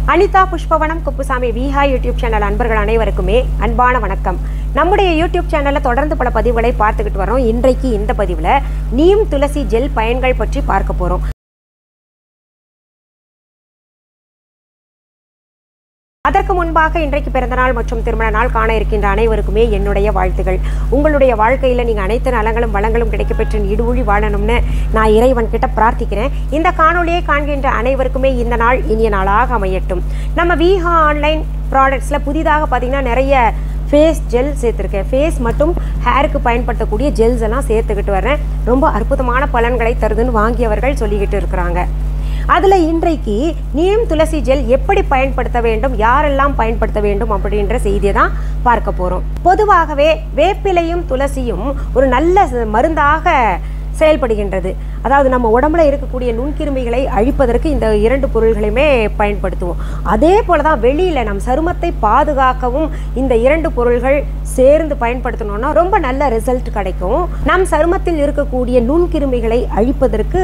Anitha Pushpavanam Kuppusamy Viha YouTube channel அன்பர்கள் அனைவருக்குமே அன்பான வணக்கம். நம்முடைய YouTube சேனல்ல தொடர்ந்து பல பதிவுகளை பார்த்துக்கிட்டு வரோம். இன்றைக்கு இந்த பதிவுல நீம் துளசி ஜெல் பயன்கள் பற்றி பார்க்க போறோம். அதற்கு முன்பாக இன்றைக்கு பிறந்தநாள் மற்றும் திருமண நாள் காண இருக்கின்ற அனைவருக்குமே என்னுடைய வாழ்த்துகள். உங்களுடைய வாழ்க்கையில நீங்க அனைத்து நலங்களும் வளங்களும் கிடைக்கப்பெற்று நீடூழி வாழணும்னு நான் இறைவன் கிட்ட பிரார்த்திக்கிறேன். இந்த காணொளியை காண்கின்ற அனைவருக்குமே இந்த நாள் இனிய நாளாக அமையட்டும். நம்ம விஹா ஆன்லைன் ப்ராடக்ட்ஸ்ல புதிதாக பார்த்தீங்கன்னா நிறைய ஃபேஸ் ஜெல் சேர்த்துருக்கேன். ஃபேஸ் மற்றும் ஹேருக்கு பயன்படுத்தக்கூடிய ஜெல்ஸ் எல்லாம் சேர்த்துக்கிட்டு வரேன். ரொம்ப அற்புதமான பலன்களை தருதுன்னு வாங்கியவர்கள் சொல்லிக்கிட்டு இருக்கிறாங்க. அதில் இன்றைக்கு நீம் துளசி ஜெல் எப்படி பயன்படுத்த வேண்டும், யாரெல்லாம் பயன்படுத்த வேண்டும் அப்படின்ற செய்தியை தான் பார்க்க போகிறோம். பொதுவாகவே வேப்பிலையும் துளசியும் ஒரு நல்ல மருந்தாக செயல்படுகின்றது. அதாவது நம்ம உடம்புல இருக்கக்கூடிய நுண்கிருமிகளை அழிப்பதற்கு இந்த இரண்டு பொருள்களையுமே பயன்படுத்துவோம். அதே போல தான் வெளியில் நம் சருமத்தை பாதுகாக்கவும் இந்த இரண்டு பொருள்கள் சேர்ந்து பயன்படுத்தணும்னா ரொம்ப நல்ல ரிசல்ட் கிடைக்கும். நம் சருமத்தில் இருக்கக்கூடிய நுண்கிருமிகளை அழிப்பதற்கு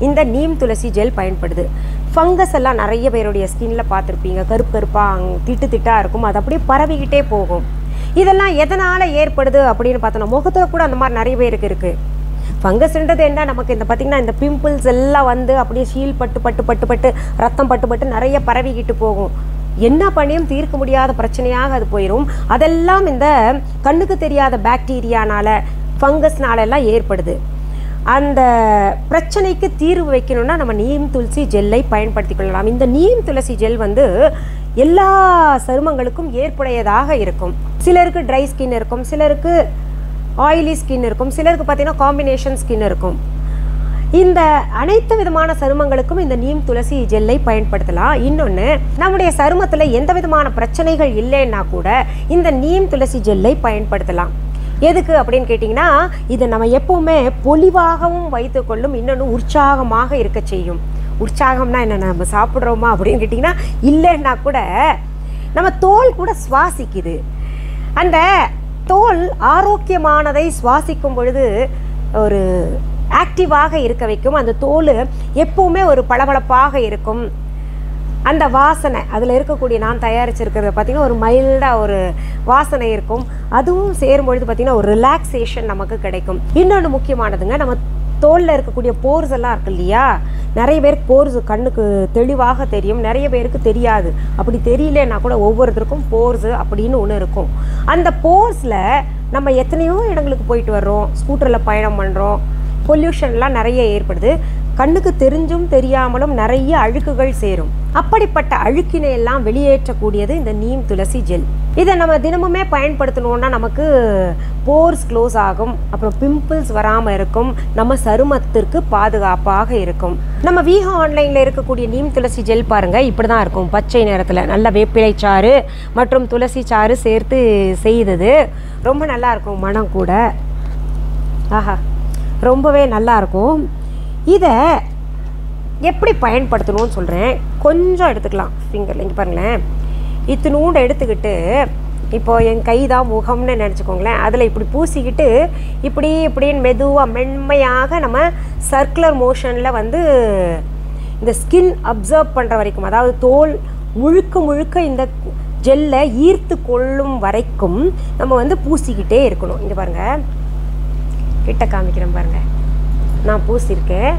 இந்த நீம் துளசி ஜெல் பயன்படுது. ஃபங்கஸ் எல்லாம் நிறைய பேருடைய ஸ்கின்ல பார்த்துருப்பீங்க, கருப்பு கருப்பாக திட்டு திட்டாக இருக்கும், அது அப்படியே பரவிக்கிட்டே போகும். இதெல்லாம் எதனால் ஏற்படுது அப்படின்னு பார்த்தோன்னா முகத்தில் கூட அந்த மாதிரி நிறைய பேருக்கு இருக்குது. ஃபங்கஸ்ன்றது என்ன, நமக்கு இந்த பார்த்திங்கன்னா இந்த பிம்பிள்ஸ் எல்லாம் வந்து அப்படியே ஷீல் பட்டு பட்டு பட்டு பட்டு ரத்தம் பட்டு பட்டு நிறைய பரவிக்கிட்டு போகும். என்ன பண்ணியும் தீர்க்க முடியாத பிரச்சனையாக அது போயிடும். அதெல்லாம் இந்த கண்ணுக்கு தெரியாத பாக்டீரியானால ஃபங்கஸ்னால எல்லாம் ஏற்படுது. அந்த பிரச்சனைக்கு தீர்வு வைக்கணும்னா நம்ம நீம் துளசி ஜெல்லை பயன்படுத்தி கொள்ளலாம். இந்த நீம் துளசி ஜெல் வந்து எல்லா சருமங்களுக்கும் ஏற்புடையதாக இருக்கும். சிலருக்கு ட்ரை ஸ்கின் இருக்கும், சிலருக்கு ஆயிலி ஸ்கின் இருக்கும், சிலருக்கு பார்த்தீங்கன்னா காம்பினேஷன் ஸ்கின் இருக்கும். இந்த அனைத்து விதமான சருமங்களுக்கும் இந்த நீம் துளசி ஜெல்லை பயன்படுத்தலாம். இன்னொன்று, நம்முடைய சருமத்தில் எந்த விதமான பிரச்சனைகள் இல்லைன்னா கூட இந்த நீம் துளசி ஜெல்லை பயன்படுத்தலாம். எதுக்கு அப்படின்னு கேட்டிங்கன்னா, இதை நம்ம எப்பவுமே பொலிவாகவும் வைத்துக்கொள்ளும், இன்னொன்று உற்சாகமாக இருக்க செய்யும். உற்சாகம்னா என்ன, நம்ம சாப்பிட்றோமா அப்படின்னு கேட்டிங்கன்னா இல்லைன்னா கூட நம்ம தோல் கூட சுவாசிக்குது. அந்த தோல் ஆரோக்கியமானதை சுவாசிக்கும் பொழுது ஒரு ஆக்டிவாக இருக்க வைக்கும். அந்த தோல் எப்பவுமே ஒரு பளபளப்பாக இருக்கும். அந்த வாசனை அதில் இருக்கக்கூடிய நான் தயாரிச்சிருக்கிறத பார்த்திங்கன்னா ஒரு மைல்டாக ஒரு வாசனை இருக்கும். அதுவும் சேரும்பொழுது பார்த்திங்கன்னா ஒரு ரிலாக்ஸேஷன் நமக்கு கிடைக்கும். இன்னொன்று முக்கியமானதுங்க, நம்ம தோலில் இருக்கக்கூடிய போர்ஸ் எல்லாம் இருக்கு இல்லையா, நிறைய பேருக்கு போர்ஸ் கண்ணுக்கு தெளிவாக தெரியும், நிறைய பேருக்கு தெரியாது. அப்படி தெரியலன்னா கூட ஒவ்வொருத்தருக்கும் போர்ஸு அப்படின்னு ஒன்று இருக்கும். அந்த போர்ஸில் நம்ம எத்தனையோ இடங்களுக்கு போயிட்டு வர்றோம், ஸ்கூட்டரில் பயணம் பண்ணுறோம், பொல்யூஷன்லாம் நிறைய ஏற்படுது. கண்ணுக்கு தெரிஞ்சும் தெரியாமலும் நிறைய அழுக்குகள் சேரும். அப்படிப்பட்ட அழுக்கினை எல்லாம் வெளியேற்றக்கூடியது இந்த நீம் துளசி ஜெல். இதை நம்ம தினமுமே பயன்படுத்தணும்னா நமக்கு போர்ஸ் க்ளோஸ் ஆகும், அப்புறம் பிம்பிள்ஸ் வராமல் இருக்கும், நம்ம சருமத்திற்கு பாதுகாப்பாக இருக்கும். நம்ம விஹா ஆன்லைனில் இருக்கக்கூடிய நீம் துளசி ஜெல் பாருங்கள், இப்படி தான் இருக்கும். பச்சை நிறத்தில் நல்ல வேப்பிலை சாறு மற்றும் துளசி சாறு சேர்த்து செய்தது. ரொம்ப நல்லா இருக்கும், மனம் கூட ஆஹா ரொம்பவே நல்லா இருக்கும். இதை எப்படி பயன்படுத்தணும்னு சொல்கிறேன். கொஞ்சம் எடுத்துக்கலாம் ஃபிங்கரில், இங்கே பாருங்களேன், இத்தினூண்டு எடுத்துக்கிட்டு இப்போ என் கை தான் முகம்னு நினச்சிக்கோங்களேன், அதில் இப்படி பூசிக்கிட்டு இப்படின்னு மெதுவாக மென்மையாக நம்ம சர்க்குலர் மோஷனில் வந்து இந்த ஸ்கின் அப்சர்வ் பண்ணுற வரைக்கும், அதாவது தோல் முழுக்க இந்த ஜெல்லை ஈர்த்து கொள்ளும் வரைக்கும் நம்ம வந்து பூசிக்கிட்டே இருக்கணும். இங்கே பாருங்கள், கிட்ட காமிக்கிறேன் பாருங்கள், நான் பூசியிருக்கேன்.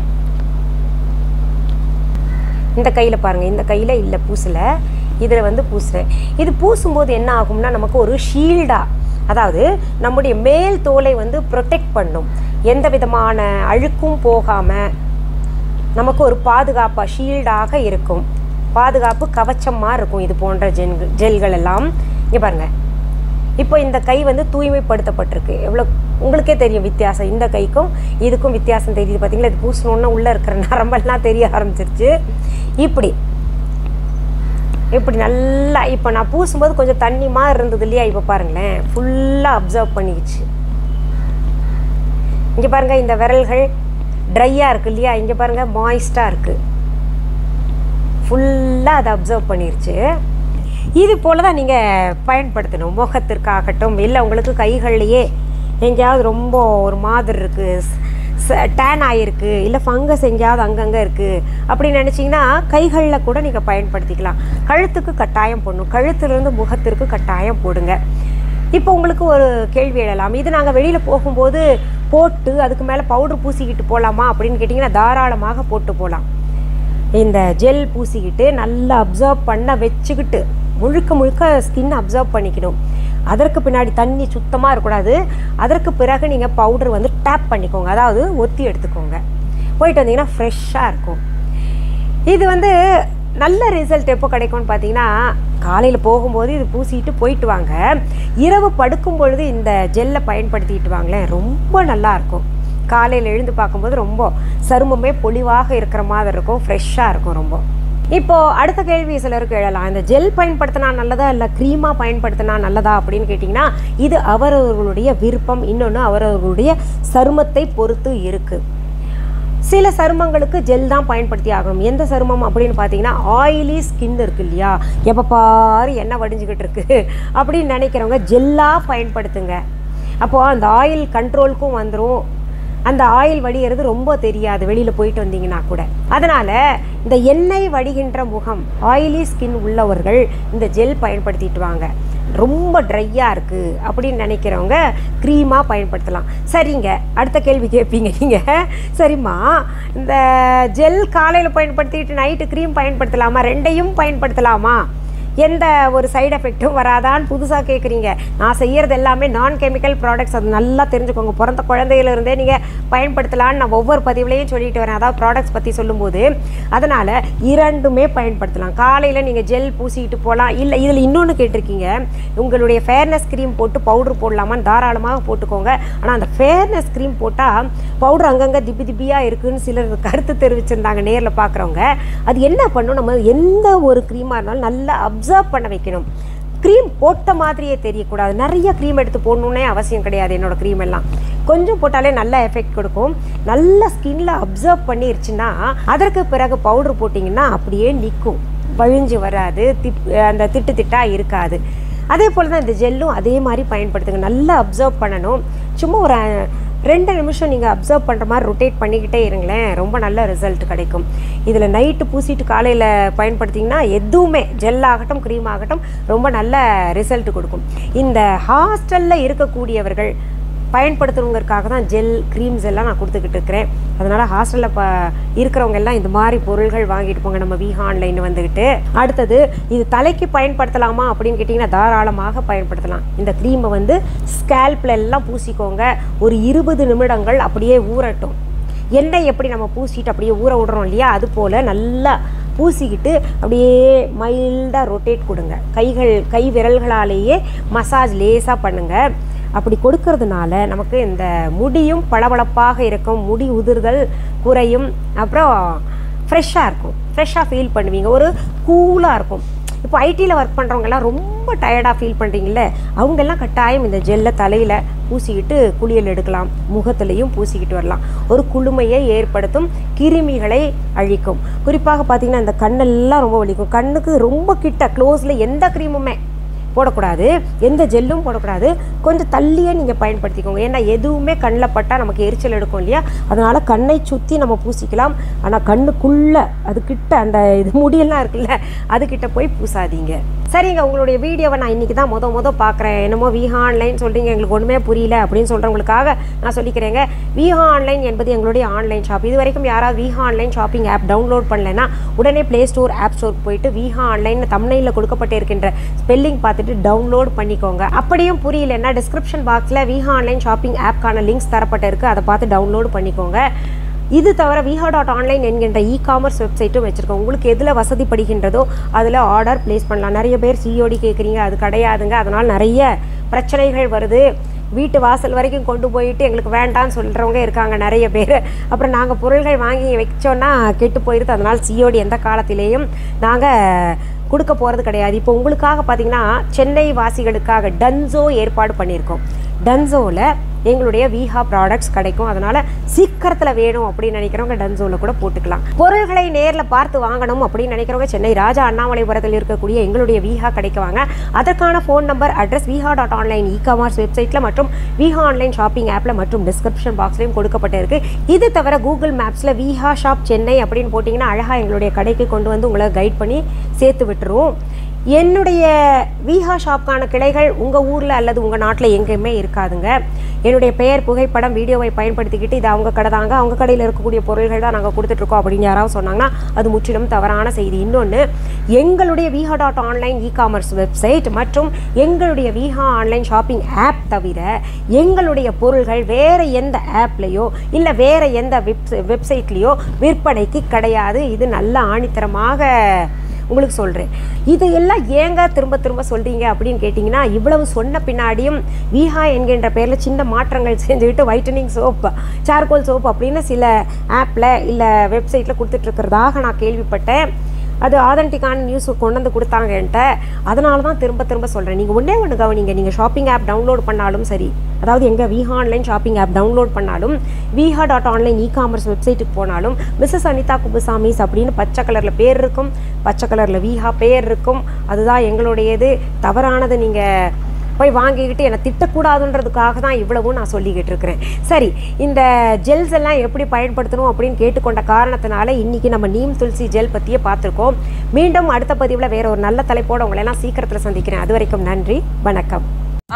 இந்த கையில் பாருங்கள், இந்த கையில் இல்லை பூசலை, இதில் வந்து பூசுகிறேன். இது பூசும்போது என்ன ஆகும்னா நமக்கு ஒரு ஷீல்டாக, அதாவது நம்முடைய மேல் தோலை வந்து ப்ரொடெக்ட் பண்ணும். எந்த விதமான அழுக்கும் போகாமல் நமக்கு ஒரு பாதுகாப்பாக ஷீல்டாக இருக்கும், பாதுகாப்பு கவச்சமாக இருக்கும் இது போன்ற ஜெல்கள் எல்லாம். இங்கே பாருங்கள், இப்போ இந்த கை வந்து தூய்மைப்படுத்தப்பட்டிருக்கு. எவ்வளோ உங்களுக்கே தெரியும் வித்தியாசம், இந்த கைக்கும் இதுக்கும் வித்தியாசம் தெரியுது பார்த்தீங்களா. இது பூசணுன்னா உள்ளே இருக்கிற நரம்பெல்லாம் தெரிய ஆரம்பிச்சிருச்சு. இப்படி நல்லா இப்போ நான் பூசும்போது கொஞ்சம் தண்ணி மாதிரி இருந்தது இல்லையா, இப்போ பாருங்களேன் ஃபுல்லாக அப்சர்வ் பண்ணிக்கிச்சு. இங்கே பாருங்கள், இந்த விரல்கள் ட்ரையாக இருக்குது இல்லையா, இங்கே பாருங்கள் மாய்ஸ்டாக இருக்குது, ஃபுல்லாக அதை அப்சர்வ் பண்ணிருச்சு. இது போல் தான் நீங்கள் பயன்படுத்தணும். முகத்திற்காகட்டும், இல்லை உங்களுக்கு கைகள்லையே எங்கேயாவது ரொம்ப ஒரு மாதிரி இருக்குது, டேன் ஆகிருக்கு, இல்லை ஃபங்கஸ் எங்கேயாவது அங்கங்கே இருக்குது அப்படின்னு நினச்சிங்கன்னா கைகளில் கூட நீங்கள் பயன்படுத்திக்கலாம். கழுத்துக்கு கட்டாயம் போடணும், கழுத்துலேருந்து முகத்திற்கு கட்டாயம் போடுங்க. இப்போ உங்களுக்கு ஒரு கேள்வி எழலாம், இது நாங்கள் வெளியில் போகும்போது போட்டு அதுக்கு மேலே பவுடர் பூசிக்கிட்டு போகலாமா அப்படின்னு கேட்டிங்கன்னா தாராளமாக போட்டு போகலாம். இந்த ஜெல் பூசிக்கிட்டு நல்லா அப்சர்வ் பண்ண வச்சுக்கிட்டு முழுக்க ஸ்கின் அப்சர்வ் பண்ணிக்கணும். அதற்கு பின்னாடி தண்ணி சுத்தமாக இருக்கக்கூடாது. அதற்கு பிறகு நீங்கள் பவுடர் வந்து டேப் பண்ணிக்கோங்க, அதாவது ஒத்தி எடுத்துக்கோங்க. போயிட்டு வந்தீங்கன்னா ஃப்ரெஷ்ஷாக இருக்கும். இது வந்து நல்ல ரிசல்ட் எப்போ கிடைக்கும்னு பார்த்தீங்கன்னா, காலையில் போகும்போது இது பூசிட்டு போயிட்டு வாங்க. இரவு படுக்கும் பொழுது இந்த ஜெல்லை பயன்படுத்திட்டு வாங்களேன், ரொம்ப நல்லாயிருக்கும். காலையில் எழுந்து பார்க்கும்போது ரொம்ப சருமமே பொலிவாக இருக்கிற மாதிரி இருக்கும், ஃப்ரெஷ்ஷாக இருக்கும் ரொம்ப. இப்போது அடுத்த கேள்வி சிலருக்கு எழலாம், இந்த ஜெல் பயன்படுத்தினா நல்லதா இல்லை க்ரீமாக பயன்படுத்தினா நல்லதா அப்படின்னு கேட்டிங்கன்னா, இது அவரவர்களுடைய விருப்பம். இன்னொன்று அவரவர்களுடைய சருமத்தை பொறுத்து இருக்குது. சில சருமங்களுக்கு ஜெல் தான் பயன்படுத்தி ஆகணும். எந்த சருமம் அப்படின்னு பார்த்தீங்கன்னா, ஆயிலி ஸ்கின் இருக்குது இல்லையா, எப்போ பாரு எண்ணெய் வடிஞ்சிக்கிட்டு இருக்குது அப்படின்னு நினைக்கிறவங்க ஜெல்லாக பயன்படுத்துங்க. அப்போது அந்த ஆயில் கண்ட்ரோலுக்கும் வந்துடும். அந்த ஆயில் வடிகிறது ரொம்ப தெரியாது வெளியில் போயிட்டு வந்தீங்கன்னா கூட. அதனால் இந்த எண்ணெய் வடிகின்ற முகம், ஆயிலி ஸ்கின் உள்ளவர்கள் இந்த ஜெல் பயன்படுத்திட்டு வாங்க. ரொம்ப ட்ரையாக இருக்குது அப்படின்னு நினைக்கிறவங்க க்ரீமாக பயன்படுத்தலாம். சரிங்க, அடுத்த கேள்வி கேட்பீங்க நீங்கள், சரிம்மா இந்த ஜெல் காலையில் பயன்படுத்திட்டு நைட்டு க்ரீம் பயன்படுத்தலாமா, ரெண்டையும் பயன்படுத்தலாமா, எந்த ஒரு சைடு எஃபெக்ட்டும் வராதான்னு புதுசாக கேட்குறீங்க. நான் செய்கிறது எல்லாமே நான் கெமிக்கல் ப்ராடக்ட்ஸ், அது நல்லா தெரிஞ்சுக்கோங்க. பிறந்த குழந்தையிலேருந்தே நீங்கள் பயன்படுத்தலான்னு நான் ஒவ்வொரு பதிவுலையும் சொல்லிட்டு வரேன், அதாவது ப்ராடக்ட்ஸ் பற்றி சொல்லும்போது. அதனால் இரண்டுமே பயன்படுத்தலாம். காலையில் நீங்கள் ஜெல் பூசிக்கிட்டு போகலாம். இல்லை இதில் இன்னொன்று கேட்டிருக்கீங்க, உங்களுடைய ஃபேர்னஸ் க்ரீம் போட்டு பவுட்ரு போடலாமான்னு. தாராளமாக போட்டுக்கோங்க. ஆனால் அந்த ஃபேர்னஸ் க்ரீம் போட்டால் பவுட்ரு அங்கங்கே திப்பியாக இருக்குதுன்னு சிலர் கருத்து தெரிவிச்சிருந்தாங்க நேரில் பார்க்குறவங்க. அது என்ன பண்ணும், நம்ம எந்த ஒரு க்ரீமாக இருந்தாலும் நல்லா அப்சர்வ் பண்ண வைக்கணும். க்ரீம் போட்ட மாதிரியே தெரியக்கூடாது. நிறைய க்ரீம் எடுத்து போடணுன்னே அவசியம் கிடையாது. என்னோடய க்ரீம் எல்லாம் கொஞ்சம் போட்டாலே நல்ல எஃபெக்ட் கொடுக்கும். நல்ல ஸ்கின்ல அப்சர்வ் பண்ணிருச்சுன்னா அதற்கு பிறகு பவுடர் போட்டிங்கன்னா அப்படியே நிற்கும், வழிஞ்சு வராது, அந்த திட்டாக இருக்காது. அதே போல் தான் இந்த ஜெல்லும் அதே மாதிரி பயன்படுத்துங்க. நல்லா அப்சர்வ் பண்ணணும். சும்மா ஒரு 2 நிமிஷம் நீங்கள் அப்சர்வ் பண்ணுற மாதிரி ரொட்டேட் பண்ணிக்கிட்டே இருங்களேன், ரொம்ப நல்ல ரிசல்ட் கிடைக்கும். இதில் நைட்டு பூசிட்டு காலையில் பயன்படுத்திங்கன்னா எதுவுமே ஜெல் ஆகட்டும் க்ரீம் ஆகட்டும் ரொம்ப நல்ல ரிசல்ட் கொடுக்கும். இந்த ஹாஸ்டலில் இருக்கக்கூடியவர்கள் பயன்படுத்துறவங்களுக்காக தான் ஜெல் க்ரீம்ஸ் எல்லாம் நான் கொடுத்துக்கிட்டு இருக்கிறேன். அதனால் ஹாஸ்டலில் இருக்கிறவங்க எல்லாம் இந்த மாதிரி பொருள்கள் வாங்கிட்டு போங்க நம்ம விஹா ஆன்லைன் வந்துக்கிட்டு. அடுத்தது, இது தலைக்கு பயன்படுத்தலாமா அப்படின்னு கேட்டிங்கன்னா தாராளமாக பயன்படுத்தலாம். இந்த க்ரீமை வந்து ஸ்கேல்பில் எல்லாம் பூசிக்கோங்க. ஒரு 20 நிமிடங்கள் அப்படியே ஊறட்டும். எண்ணெய் எப்படி நம்ம பூசிட்டு அப்படியே ஊற விடுறோம் இல்லையா, அது போல் நல்லா பூசிக்கிட்டு அப்படியே மைல்டாக ரொட்டேட் கொடுங்க. கை விரல்களாலேயே மசாஜ் லேசாக பண்ணுங்கள். அப்படி கொடுக்கறதுனால நமக்கு இந்த முடியும் பளபளப்பாக இருக்கும், முடி உதிர்தல் குறையும், அப்புறம் ஃப்ரெஷ்ஷாக இருக்கும், ஃப்ரெஷ்ஷாக ஃபீல் பண்ணுவீங்க, ஒரு கூலாக இருக்கும். இப்போ ஐடியில் ஒர்க் பண்ணுறவங்கெல்லாம் ரொம்ப டயர்டாக ஃபீல் பண்ணுறீங்களே, அவங்கெல்லாம் கட்டாயம் இந்த ஜெல்லை தலையில் பூசிக்கிட்டு குளியல் எடுக்கலாம், முகத்துலேயும் பூசிக்கிட்டு வரலாம். ஒரு குளுமையை ஏற்படுத்தும், கிருமிகளை அழிக்கும். குறிப்பாக பார்த்திங்கன்னா இந்த கண்ணெல்லாம் ரொம்ப வலிக்கும். கண்ணுக்கு ரொம்ப கிட்ட க்ளோஸில் எந்த க்ரீமுமே போடக்கூடாது, எந்த ஜெல்லும் போடக்கூடாது. கொஞ்சம் தள்ளியே நீங்கள் பயன்படுத்திக்கோங்க. ஏன்னா எதுவுமே கண்ணில் பட்டால் நமக்கு எரிச்சல் எடுக்கும் இல்லையா, அதனால் கண்ணை சுற்றி நம்ம பூசிக்கலாம். ஆனால் கண்ணுக்குள்ளே அதுக்கிட்ட அந்த இது முடியெல்லாம் இருக்குல்ல, அதுக்கிட்ட போய் பூசாதீங்க. சரிங்க, உங்களுடைய வீடியோவை நான் இன்றைக்கி தான் மொதல் பார்க்குறேன். என்னமோ விஹா ஆன்லைன் சொல்கிறீங்க, எங்களுக்கு ஒன்றுமே புரியல அப்படின்னு சொல்கிறவங்களுக்காக நான் சொல்லிக்கிறேங்க. விஹா ஆன்லைன் என்பது எங்களுடைய ஆன்லைன் ஷாப். இது வரைக்கும் யாராவது Viha online shopping app download பண்ணலைன்னா உடனே ப்ளே ஸ்டோர் ஆப் ஸ்டோருக்கு போயிட்டு விஹா ஆன்லைன் தம்ப்நெயிலில் கொடுக்கப்பட்டு இருக்கின்ற ஸ்பெல்லிங் பார்த்துட்டு டவுன்லோட் பண்ணிக்கோங்க. அப்படியும் புரியலன்னா டிஸ்கிரிப்ஷன் பாக்ஸில் விஹா ஆன்லைன் ஷாப்பிங் ஆப்க்கான லிங்க்ஸ் தரப்பட்டு இருக்குது, அதை பார்த்து டவுன்லோடு பண்ணிக்கோங்க. இது தவிர viha.online என்கின்ற இ-காமர்ஸ் வெப்சைட்டும் வச்சுருக்கோம். உங்களுக்கு எதில் வசதிப்படுகின்றதோ அதில் ஆர்டர் ப்ளேஸ் பண்ணலாம். நிறைய பேர் சிஓடி கேட்குறீங்க, அது கிடையாதுங்க. அதனால் நிறைய பிரச்சனைகள் வருது. வீட்டு வாசல் வரைக்கும் கொண்டு போயிட்டு எங்களுக்கு வேண்டான்னு சொல்கிறவங்க இருக்காங்க நிறைய பேர். அப்புறம் நாங்கள் பொருள்கள் வாங்கி வச்சோன்னா கெட்டு போயிடுது. அதனால் சிஓடி எந்த காலத்திலேயும் நாங்கள் கொடுக்க போகிறது கிடையாது. இப்போ உங்களுக்காக பார்த்தீங்கன்னா சென்னை வாசிகளுக்காக டன்ஸோ ஏற்பாடு பண்ணியிருக்கோம். டன்சோல எங்களுடைய விஹா ப்ராடக்ட்ஸ் கிடைக்கும். அதனால சீக்கிரத்தில் வேணும் அப்படின்னு நினைக்கிறவங்க டன்சோல கூட போட்டுக்கலாம். பொருள்களை நேரில் பார்த்து வாங்கணும் அப்படின்னு நினைக்கிறவங்க சென்னை ராஜா அண்ணாமலைபுரத்தில் இருக்கக்கூடிய எங்களுடைய விஹா கிடைக்குவாங்க. அதற்கான phone number, address viha.online e-commerce வெப்சைட்டில் மற்றும் விஹா ஆன்லைன் ஷாப்பிங் ஆப்பில் மற்றும் டிஸ்கிரிப்ஷன் பாக்ஸ்லையும் கொடுக்கப்பட்டிருக்கு. இது தவிர கூகுள் மேப்ஸில் விஹா ஷாப் சென்னை அப்படின்னு போட்டிங்கன்னா அழகாக எங்களுடைய கடைக்கு கொண்டு வந்து உங்களை கைட் பண்ணி சேர்த்து விட்டுருவோம். என்னுடைய விஹா ஷாப்கான கிளைகள் உங்கள் ஊரில் அல்லது உங்கள் நாட்டில் எங்கேயுமே இருக்காதுங்க. என்னுடைய பெயர், புகைப்படம், வீடியோவை பயன்படுத்திக்கிட்டு இது அவங்க கடை தாங்க, அவங்க கடையில் இருக்கக்கூடிய பொருள்கள் தான் நாங்கள் கொடுத்துட்ருக்கோம் அப்படின்னு யாராவது சொன்னாங்கன்னா அது முற்றிலும் தவறான செய்தி. இன்னொன்று, எங்களுடைய viha.online இ-காமர்ஸ் வெப்சைட் மற்றும் எங்களுடைய விஹா ஆன்லைன் ஷாப்பிங் ஆப் தவிர எங்களுடைய பொருள்கள் வேறு எந்த ஆப்லேயோ இல்லை வேறு எந்த வெப்சைட்லேயோ விற்பனைக்கு கிடையாது. இது நல்ல ஆணித்தரமாக உங்களுக்கு சொல்கிறேன். இதையெல்லாம் ஏங்க திரும்ப திரும்ப சொல்கிறீங்க அப்படின்னு கேட்டிங்கன்னா, இவ்வளவு சொன்ன பின்னாடியும் விஹா என்கின்ற பேரில் சின்ன மாற்றங்கள் செஞ்சுக்கிட்டு வைட்டனிங் சோப், சார்கோல் சோப் அப்படின்னு சில ஆப்பில் இல்லை வெப்சைட்டில் கொடுத்துட்ருக்கிறதாக நான் கேள்விப்பட்டேன். அது ஆதென்டிக்கான நியூஸ் கொண்டு வந்து கொடுத்தாங்க என்கிட்ட. அதனால தான் திரும்ப திரும்ப சொல்கிறேன். நீங்கள் ஒன்றே ஒன்று கவனிங்க. நீங்கள் ஷாப்பிங் ஆப் டவுன்லோட் பண்ணாலும் சரி, அதாவது எங்கள் Viha online shopping app download பண்ணாலும் viha.online இ-காமர்ஸ் வெப்சைட்டுக்கு போனாலும் மிஸ்ஸஸ் அனிதா குப்புசாமிஸ் அப்படின்னு பச்சை கலரில் பேர் இருக்கும், பச்சை கலரில் விஹா பேர் இருக்கும். அதுதான் எங்களுடையது. தவறானது நீங்கள் போய் வாங்கிக்கிட்டு என்னை திட்டக்கூடாதுன்றதுக்காக தான் இவ்வளவும் நான் சொல்லிக்கிட்டு இருக்கிறேன். சரி, இந்த ஜெல்ஸ் எல்லாம் எப்படி பயன்படுத்தணும் அப்படின்னு கேட்டுக்கொண்ட காரணத்தினால இன்றைக்கி நம்ம நீம் துளசி ஜெல் பற்றியே பார்த்துருக்கோம். மீண்டும் அடுத்த பதிவில் வேற ஒரு நல்ல தலைப்போடு உங்களெல்லாம் சீக்கிரத்தில் சந்திக்கிறேன். அது வரைக்கும் நன்றி, வணக்கம்.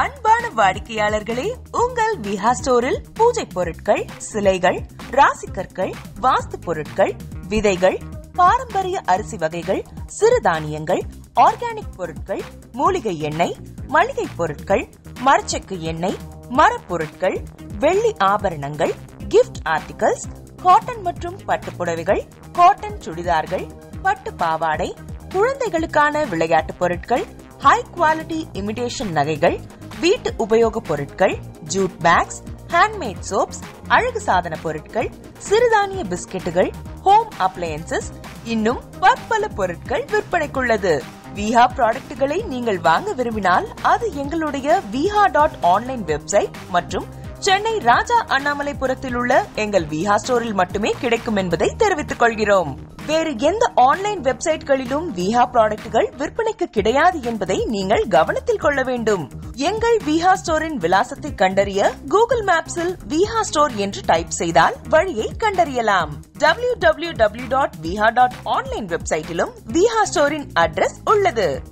அன்பான வாடிக்கையாளர்களே, உங்கள் விஹா ஸ்டோரில் பூஜை பொருட்கள், சிலைகள், ராசிக்கற்கள், வாஸ்து பொருட்கள், விதைகள், பாரம்பரிய அரிசி வகைகள், சிறுதானியங்கள், ஆர்கானிக் பொருட்கள், மூலிகை எண்ணெய், மளிகை பொருட்கள், மரச்செக்கு எண்ணெய், மரப்பொருட்கள், வெள்ளி ஆபரணங்கள், கிஃப்ட் ஆர்டிகல்ஸ், காட்டன் மற்றும் பட்டு புடவைகள், காட்டன் சுடிதார்கள், பட்டு பாவாடை, குழந்தைகளுக்கான விளையாட்டு பொருட்கள், ஹை குவாலிட்டி இமிடேஷன் நகைகள், வீட்டு உபயோக பொருட்கள், ஜூட் பேக்ஸ், ஹேண்ட்மேட் சோப்ஸ், அழகு சாதன பொருட்கள், சிறுதானிய பிஸ்கெட்டுகள், ஹோம் அப்ளையன்சஸ், இன்னும் பற்பல பொருட்கள் விற்பனைக்குள்ளது. விஹா ப்ராடக்ட்களை நீங்கள் வாங்க விரும்பினால் அது எங்களுடைய viha.online வெப்சைட் மற்றும் சென்னை ராஜா அண்ணாமலைபுரத்தில் உள்ள எங்கள் விஹா ஸ்டோரில் மட்டுமே கிடைக்கும் என்பதை தெரிவித்துக் கொள்கிறோம். வேறு எந்த ஆன்லைன் வெப்சைட்களிலும் விஹா ப்ராடக்ட்கள் விற்பனைக்கு கிடையாது என்பதை நீங்கள் கவனத்தில் கொள்ள வேண்டும். எங்கள் விஹா ஸ்டோரின் விலாசத்தை கண்டறிய கூகுள் மேப்ஸில் விஹா ஸ்டோர் என்று டைப் செய்தால் வழியை கண்டறியலாம். www.viha.online வெப்சைட்டிலும் விஹா ஸ்டோரின் அட்ரஸ் உள்ளது.